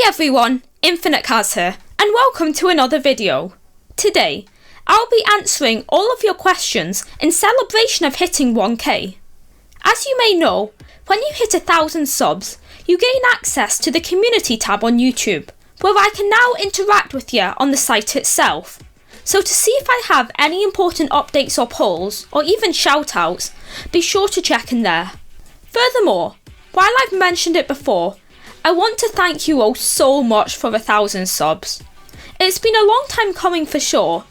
everyone, InfiniteCaz here, and welcome to another video. Today, I'll be answering all of your questions in celebration of hitting 1k. As you may know, when you hit 1,000 subs, you gain access to the community tab on YouTube, where I can now interact with you on the site itself. So to see if I have any important updates or polls, or even shoutouts, be sure to check in there. Furthermore, while I've mentioned it before, I want to thank you all so much for 1,000 subs. It's been a long time coming for sure,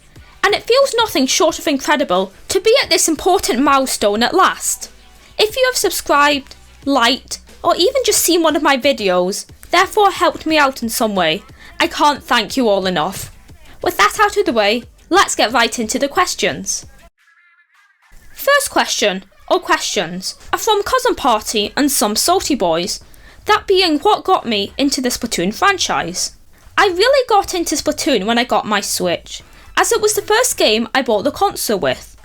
and it feels nothing short of incredible to be at this important milestone at last. If you have subscribed, liked, or even just seen one of my videos, therefore helped me out in some way, I can't thank you all enough. With that out of the way, let's get right into the questions. First question, or questions, are from Cousin Party and some Salty Boys. That being what got me into the Splatoon franchise. I really got into Splatoon when I got my Switch, as it was the first game I bought the console with.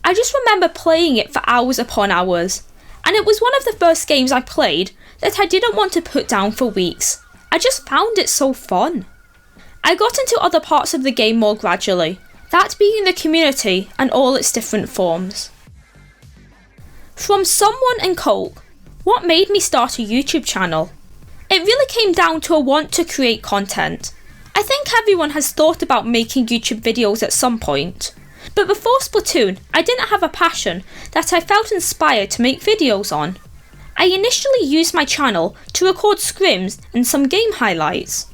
I just remember playing it for hours upon hours, and it was one of the first games I played that I didn't want to put down for weeks. I just found it so fun. I got into other parts of the game more gradually, that being the community and all its different forms. From Someone and Coke, what made me start a YouTube channel? It really came down to a want to create content. I think everyone has thought about making YouTube videos at some point. But before Splatoon, I didn't have a passion that I felt inspired to make videos on. I initially used my channel to record scrims and some game highlights.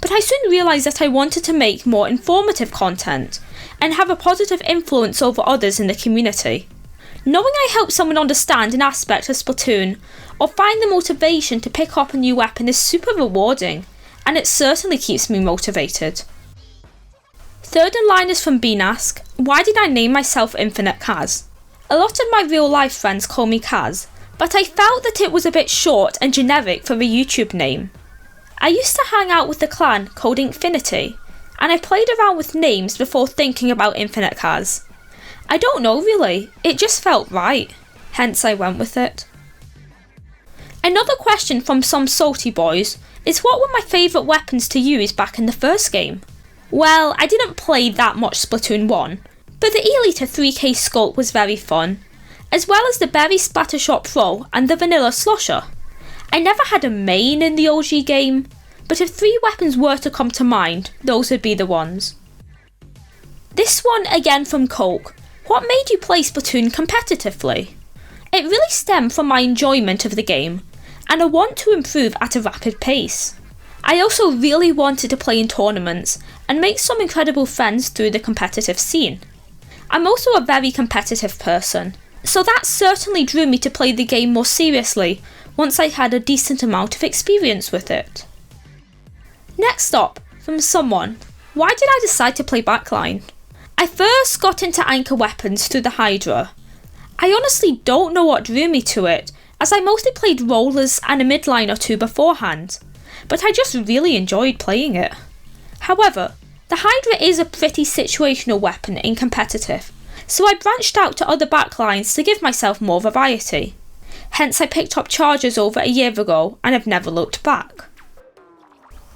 But I soon realised that I wanted to make more informative content and have a positive influence over others in the community. Knowing I help someone understand an aspect of Splatoon or find the motivation to pick up a new weapon is super rewarding, and it certainly keeps me motivated. Third in line is from Beanask. Why did I name myself InfiniteCaz? A lot of my real life friends call me Kaz, but I felt that it was a bit short and generic for a YouTube name. I used to hang out with the clan called Infinity, and I played around with names before thinking about InfiniteCaz. I don't know really, it just felt right, hence I went with it. Another question from some Salty Boys is what were my favourite weapons to use back in the first game? Well, I didn't play that much Splatoon 1, but the Elite 3k sculpt was very fun, as well as the Berry Splattershot Pro and the Vanilla Slosher. I never had a main in the OG game, but if 3 weapons were to come to mind, those would be the ones. This one again from Coke. What made you play Splatoon competitively? It really stemmed from my enjoyment of the game, and a want to improve at a rapid pace. I also really wanted to play in tournaments and make some incredible friends through the competitive scene. I'm also a very competitive person, so that certainly drew me to play the game more seriously once I had a decent amount of experience with it. Next up, from someone, why did I decide to play backline? I first got into anchor weapons through the Hydra. I honestly don't know what drew me to it, as I mostly played rollers and a midline or two beforehand, but I just really enjoyed playing it. However, the Hydra is a pretty situational weapon in competitive, so I branched out to other backlines to give myself more variety. Hence I picked up Chargers over a year ago and have never looked back.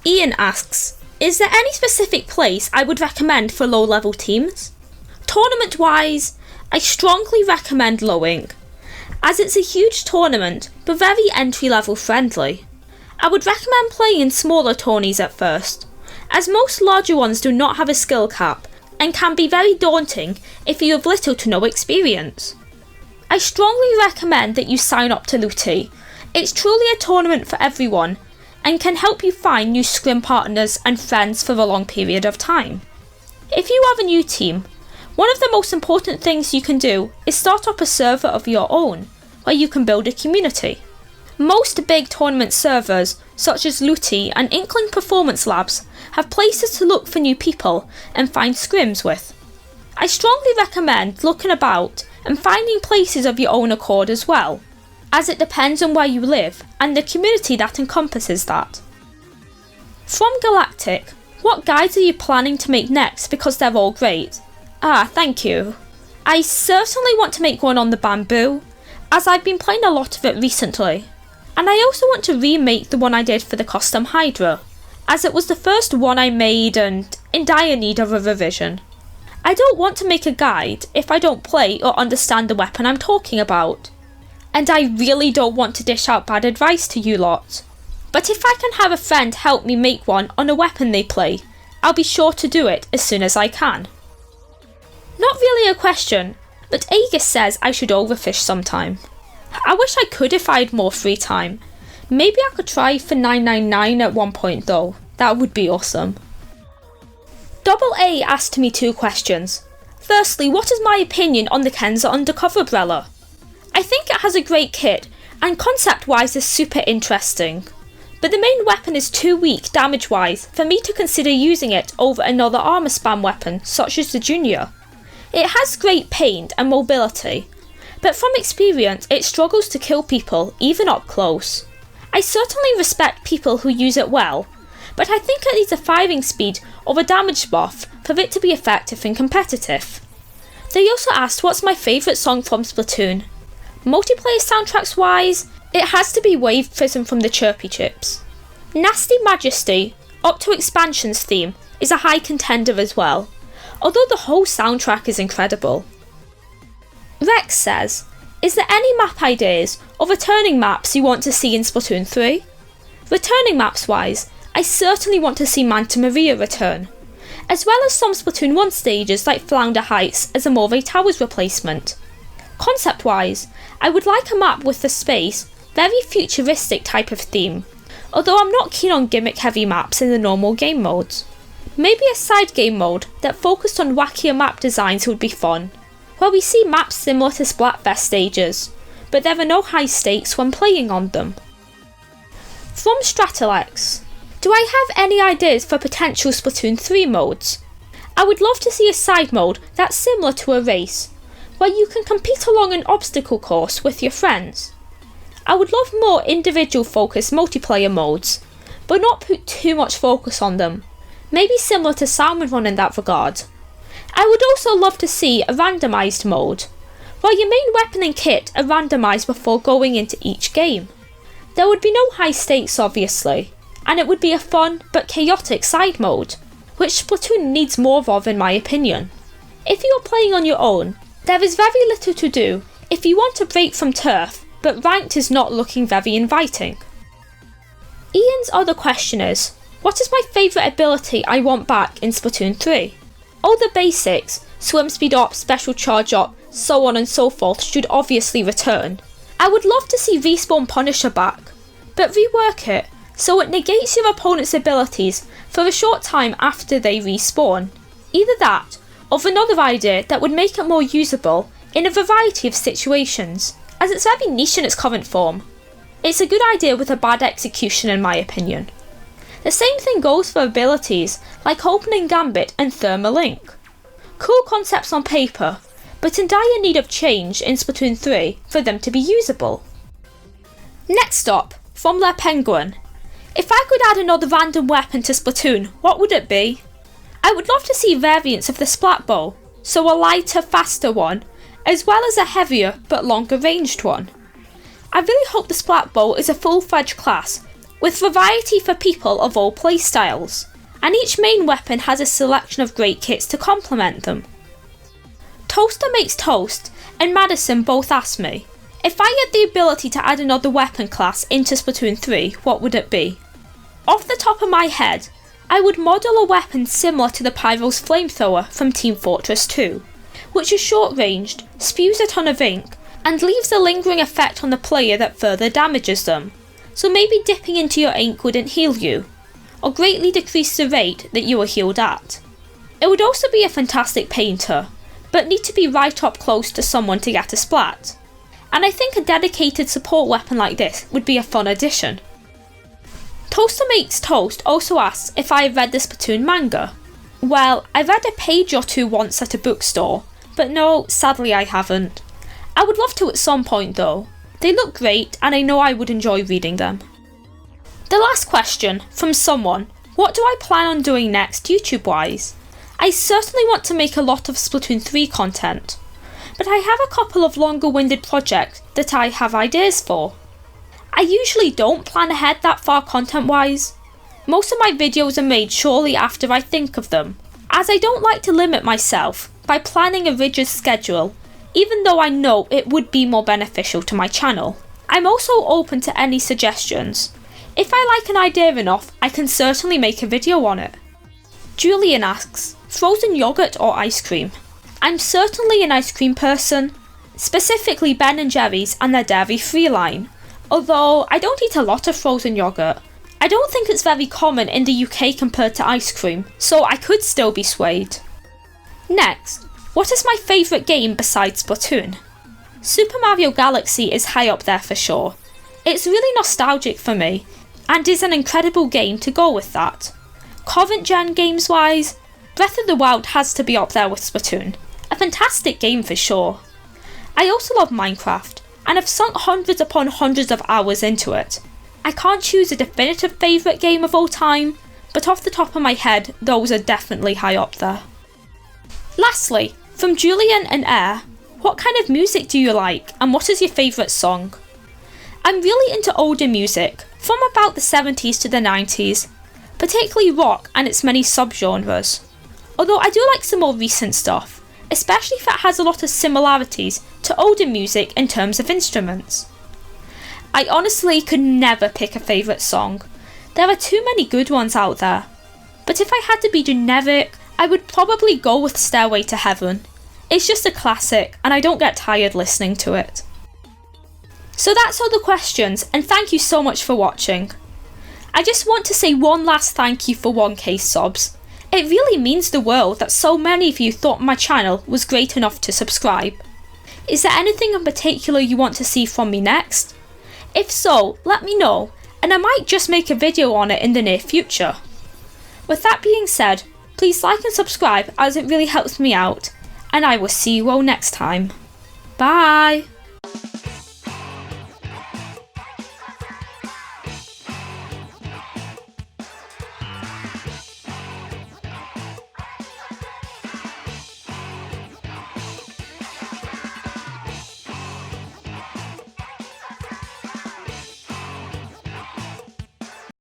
Ian asks, is there any specific place I would recommend for low level teams? Tournament wise, I strongly recommend Lowing, as it's a huge tournament but very entry level friendly. I would recommend playing in smaller tourneys at first, as most larger ones do not have a skill cap and can be very daunting if you have little to no experience. I strongly recommend that you sign up to Looty. It's truly a tournament for everyone and can help you find new scrim partners and friends for a long period of time. If you have a new team, one of the most important things you can do is start up a server of your own, where you can build a community. Most big tournament servers, such as Looty and Inkling Performance Labs, have places to look for new people and find scrims with. I strongly recommend looking about and finding places of your own accord as well, as it depends on where you live and the community that encompasses that. From Galactic, what guides are you planning to make next because they're all great? Thank you. I certainly want to make one on the bamboo, as I've been playing a lot of it recently. And I also want to remake the one I did for the custom Hydra, as it was the first one I made and in dire need of a revision. I don't want to make a guide if I don't play or understand the weapon I'm talking about. And I really don't want to dish out bad advice to you lot. But if I can have a friend help me make one on a weapon they play, I'll be sure to do it as soon as I can. Not really a question, but Aegis says I should overfish sometime. I wish I could if I had more free time. Maybe I could try for 999 at one point though. That would be awesome. Double A asked me 2 questions. Firstly, what is my opinion on the Kenza undercover umbrella? I think it has a great kit, and concept-wise is super interesting. But the main weapon is too weak damage-wise for me to consider using it over another armor spam weapon such as the Junior. It has great pain and mobility, but from experience it struggles to kill people even up close. I certainly respect people who use it well, but I think it needs a firing speed or a damage buff for it to be effective and competitive. They also asked what's my favourite song from Splatoon. Multiplayer soundtracks wise, it has to be Wave Prism from the Chirpy Chips. Nasty Majesty, up to Expansion's theme, is a high contender as well, although the whole soundtrack is incredible. Rex says, is there any map ideas or returning maps you want to see in Splatoon 3? Returning maps wise, I certainly want to see Manta Maria return, as well as some Splatoon 1 stages like Flounder Heights as a Morve Towers replacement. Concept wise, I would like a map with the space, very futuristic type of theme, although I'm not keen on gimmick heavy maps in the normal game modes. Maybe a side game mode that focused on wackier map designs would be fun, where we see maps similar to Splatfest stages, but there are no high stakes when playing on them. From Stratilex, do I have any ideas for potential Splatoon 3 modes? I would love to see a side mode that's similar to a race, where you can compete along an obstacle course with your friends. I would love more individual focused multiplayer modes, but not put too much focus on them. Maybe similar to Salmon Run in that regard. I would also love to see a randomised mode, where your main weapon and kit are randomised before going into each game. There would be no high stakes obviously, and it would be a fun but chaotic side mode, which Splatoon needs more of in my opinion. If you are playing on your own, there is very little to do if you want a break from turf, but ranked is not looking very inviting. Ian's other question is, what is my favourite ability I want back in Splatoon 3? All the basics, swim speed up, special charge up, so on and so forth should obviously return. I would love to see Respawn Punisher back, but rework it so it negates your opponent's abilities for a short time after they respawn. Either that, or another idea that would make it more usable in a variety of situations, as it's very niche in its current form. It's a good idea with a bad execution in my opinion. The same thing goes for abilities like Opening Gambit and Thermalink. Cool concepts on paper, but in dire need of change in Splatoon 3 for them to be usable. Next up, from their Penguin. If I could add another random weapon to Splatoon, what would it be? I would love to see variants of the Splat Bow, so a lighter, faster one, as well as a heavier but longer ranged one. I really hope the Splat Bow is a full-fledged class, with variety for people of all playstyles, and each main weapon has a selection of great kits to complement them. Toaster Makes Toast and Madison both asked me, if I had the ability to add another weapon class into Splatoon 3, what would it be? Off the top of my head, I would model a weapon similar to the Pyro's Flamethrower from Team Fortress 2, which is short-ranged, spews a ton of ink, and leaves a lingering effect on the player that further damages them, so maybe dipping into your ink wouldn't heal you, or greatly decrease the rate that you are healed at. It would also be a fantastic painter, but need to be right up close to someone to get a splat, and I think a dedicated support weapon like this would be a fun addition. Toaster Makes Toast also asks if I have read the Splatoon manga. Well, I read a page or two once at a bookstore, but no, sadly I haven't. I would love to at some point though. They look great and I know I would enjoy reading them. The last question, from someone, what do I plan on doing next YouTube wise? I certainly want to make a lot of Splatoon 3 content, but I have a couple of longer winded projects that I have ideas for. I usually don't plan ahead that far content wise. Most of my videos are made shortly after I think of them, as I don't like to limit myself by planning a rigid schedule, even though I know it would be more beneficial to my channel. I'm also open to any suggestions. If I like an idea enough, I can certainly make a video on it. Julian asks, frozen yogurt or ice cream? I'm certainly an ice cream person, specifically Ben & Jerry's and their dairy-free line. Although I don't eat a lot of frozen yogurt, I don't think it's very common in the UK compared to ice cream, so I could still be swayed. Next, what is my favourite game besides Splatoon? Super Mario Galaxy is high up there for sure. It's really nostalgic for me, and is an incredible game to go with that. Current gen games wise, Breath of the Wild has to be up there with Splatoon. A fantastic game for sure. I also love Minecraft, and have sunk hundreds upon hundreds of hours into it. I can't choose a definitive favourite game of all time, but off the top of my head, those are definitely high up there. Lastly, from Julian and Air, what kind of music do you like, and what is your favourite song? I'm really into older music, from about the 70s to the 90s, particularly rock and its many subgenres. Although I do like some more recent stuff, especially if it has a lot of similarities to older music in terms of instruments. I honestly could never pick a favourite song. There are too many good ones out there. But if I had to be generic, I would probably go with Stairway to Heaven. It's just a classic and I don't get tired listening to it. So that's all the questions, and thank you so much for watching. I just want to say one last thank you for 1k subs. It really means the world that so many of you thought my channel was great enough to subscribe. Is there anything in particular you want to see from me next? If so, let me know, and I might just make a video on it in the near future. With that being said, please like and subscribe as it really helps me out, and I will see you all next time. Bye!